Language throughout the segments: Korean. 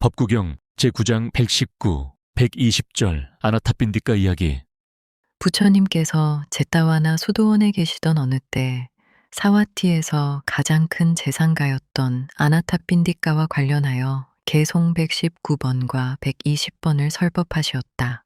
법구경 제9장 119, 120절 아나탑빈디가 이야기. 부처님께서 제따와나 수도원에 계시던 어느 때 사와티에서 가장 큰 재상가였던 아나탑빈디가와 관련하여 개송 119번과 120번을 설법하시었다.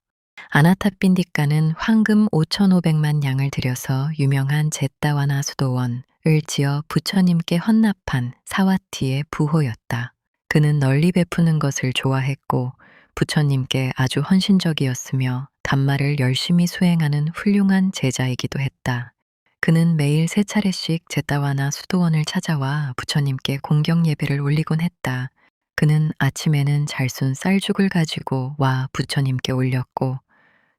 아나탑빈디가는 황금 5,500만 양을 들여서 유명한 제따와나 수도원을 지어 부처님께 헌납한 사와티의 부호였다. 그는 널리 베푸는 것을 좋아했고 부처님께 아주 헌신적이었으며 담마를 열심히 수행하는 훌륭한 제자이기도 했다. 그는 매일 3차례씩 제따와나 수도원을 찾아와 부처님께 공경 예배를 올리곤 했다. 그는 아침에는 잘순 쌀죽을 가지고 와 부처님께 올렸고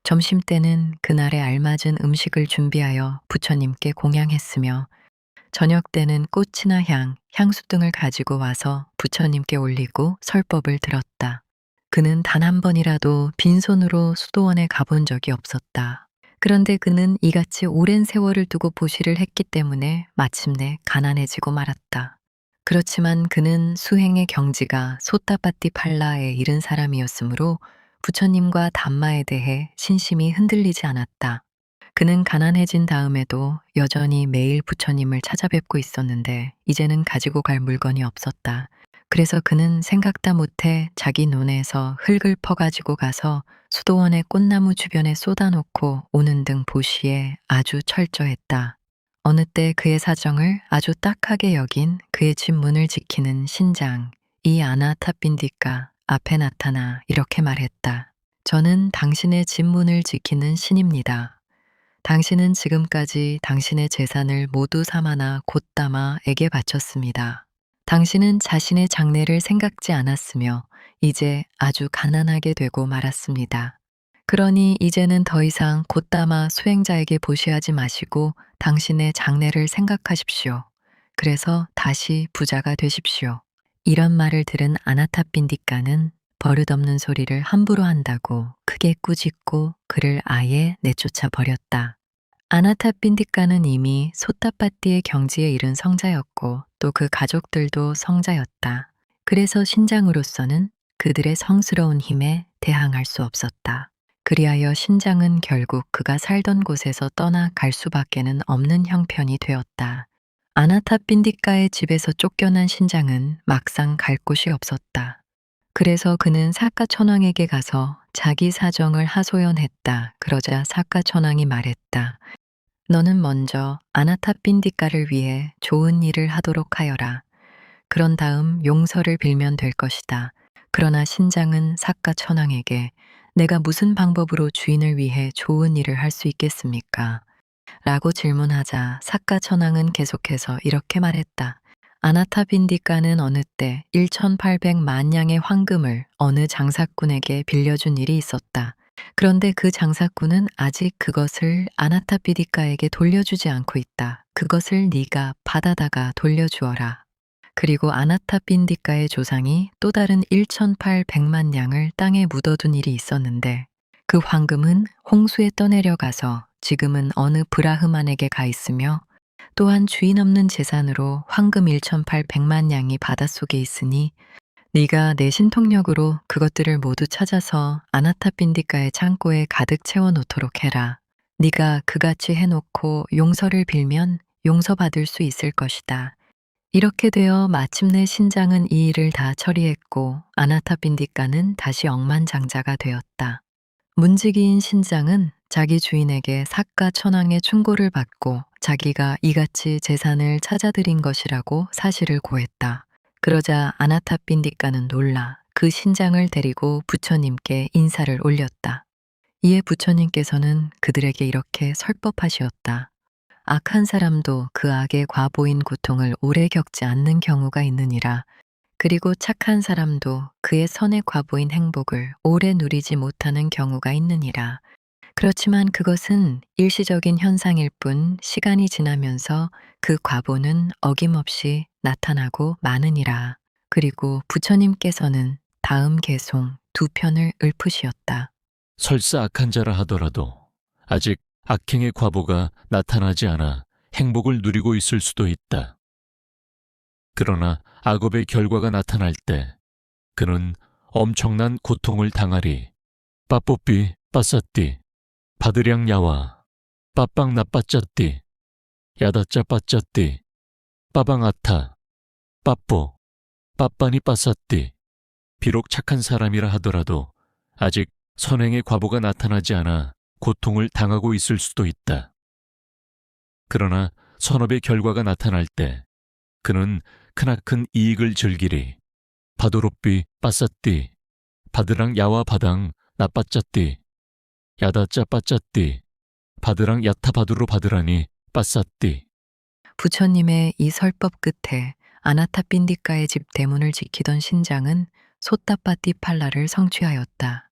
점심때는 그날에 알맞은 음식을 준비하여 부처님께 공양했으며 저녁 때는 꽃이나 향수 등을 가지고 와서 부처님께 올리고 설법을 들었다. 그는 단 한 번이라도 빈손으로 수도원에 가본 적이 없었다. 그런데 그는 이같이 오랜 세월을 두고 보시를 했기 때문에 마침내 가난해지고 말았다. 그렇지만 그는 수행의 경지가 소타파티 팔라에 이른 사람이었으므로 부처님과 담마에 대해 신심이 흔들리지 않았다. 그는 가난해진 다음에도 여전히 매일 부처님을 찾아뵙고 있었는데 이제는 가지고 갈 물건이 없었다. 그래서 그는 생각다 못해 자기 논에서 흙을 퍼가지고 가서 수도원의 꽃나무 주변에 쏟아놓고 오는 등 보시에 아주 철저했다. 어느 때 그의 사정을 아주 딱하게 여긴 그의 집 문을 지키는 신장, 이 아나탑빈디가 앞에 나타나 이렇게 말했다. 저는 당신의 집 문을 지키는 신입니다. 당신은 지금까지 당신의 재산을 모두 사마나 곶다마에게 바쳤습니다. 당신은 자신의 장래를 생각지 않았으며 이제 아주 가난하게 되고 말았습니다. 그러니 이제는 더 이상 곶다마 수행자에게 보시하지 마시고 당신의 장래를 생각하십시오. 그래서 다시 부자가 되십시오. 이런 말을 들은 아나탑빈디가는 버릇없는 소리를 함부로 한다고 크게 꾸짖고 그를 아예 내쫓아 버렸다. 아나탑빈디가는 이미 소타파티의 경지에 이른 성자였고 또 그 가족들도 성자였다. 그래서 신장으로서는 그들의 성스러운 힘에 대항할 수 없었다. 그리하여 신장은 결국 그가 살던 곳에서 떠나 갈 수밖에는 없는 형편이 되었다. 아나탑빈디가의 집에서 쫓겨난 신장은 막상 갈 곳이 없었다. 그래서 그는 사카천왕에게 가서 자기 사정을 하소연했다. 그러자 사카천왕이 말했다. 너는 먼저 아나탑빈디가를 위해 좋은 일을 하도록 하여라. 그런 다음 용서를 빌면 될 것이다. 그러나 신장은 사카천왕에게 내가 무슨 방법으로 주인을 위해 좋은 일을 할 수 있겠습니까? 라고 질문하자 사카천왕은 계속해서 이렇게 말했다. 아나탑빈디가는 어느 때 1,800만 양의 황금을 어느 장사꾼에게 빌려준 일이 있었다. 그런데 그 장사꾼은 아직 그것을 아나탑빈디가에게 돌려주지 않고 있다. 그것을 네가 받아다가 돌려주어라. 그리고 아나탑빈디가의 조상이 또 다른 1,800만 양을 땅에 묻어둔 일이 있었는데 그 황금은 홍수에 떠내려가서 지금은 어느 브라흐만에게 가 있으며 또한 주인 없는 재산으로 황금 1,800만 양이 바닷속에 있으니 네가 내 신통력으로 그것들을 모두 찾아서 아나탑빈디가의 창고에 가득 채워 놓도록 해라. 네가 그같이 해놓고 용서를 빌면 용서받을 수 있을 것이다. 이렇게 되어 마침내 신장은 이 일을 다 처리했고 아나탑빈디가는 다시 억만장자가 되었다. 문지기인 신장은 자기 주인에게 사카천왕의 충고를 받고 자기가 이같이 재산을 찾아들인 것이라고 사실을 고했다. 그러자 아나탑빈디가는 놀라 그 신장을 데리고 부처님께 인사를 올렸다. 이에 부처님께서는 그들에게 이렇게 설법하시었다. 악한 사람도 그 악의 과보인 고통을 오래 겪지 않는 경우가 있느니라. 그리고 착한 사람도 그의 선의 과보인 행복을 오래 누리지 못하는 경우가 있느니라. 그렇지만 그것은 일시적인 현상일 뿐 시간이 지나면서 그 과보는 어김없이 나타나고 마느니라. 그리고 부처님께서는 다음 개송 2편을 읊으시었다. 설사 악한 자라 하더라도 아직 악행의 과보가 나타나지 않아 행복을 누리고 있을 수도 있다. 그러나 악업의 결과가 나타날 때 그는 엄청난 고통을 당하리. 빠뽀삐 빠싸띠 바드량 야와 빠빵 나빠짜띠 야다짜 빠짜띠 빠방아타 빠뽀 빠빠니 빠싸띠. 비록 착한 사람이라 하더라도 아직 선행의 과보가 나타나지 않아 고통을 당하고 있을 수도 있다. 그러나 선업의 결과가 나타날 때 그는 크나큰 이익을 즐기리. 바도롭비 빠싸띠 바드랑 야와 바당 나빠짜띠 야다짜 빠짜띠 바드랑 야타 바두로 바드라니 빠싸띠. 부처님의 이 설법 끝에 아나타핀디카의 집 대문을 지키던 신장은 소따빠띠 팔라를 성취하였다.